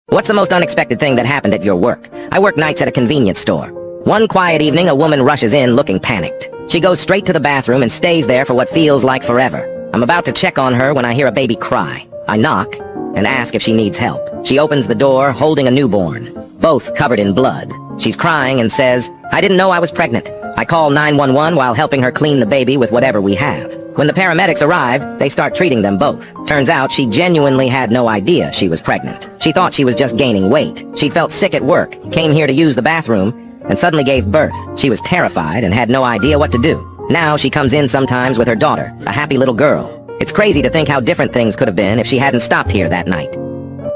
What's the most unexpected thing that happened at your work? I work nights at a convenience store. One quiet evening, a woman rushes in looking panicked. She goes straight to the bathroom and stays there for what feels like forever. I'm about to check on her when I hear a baby cry. I knock and ask if she needs help. She opens the door holding a newborn, both covered in blood. She's crying and says, "I didn't know I was pregnant." I call 911 while helping her clean the baby with whatever we have. When the paramedics arrive, they start treating them both. Turns out she genuinely had no idea she was pregnant. She thought she was just gaining weight. She'd felt sick at work, came here to use the bathroom, and suddenly gave birth. She was terrified and had no idea what to do. Now she comes in sometimes with her daughter, a happy little girl. It's crazy to think how different things could have been if she hadn't stopped here that night.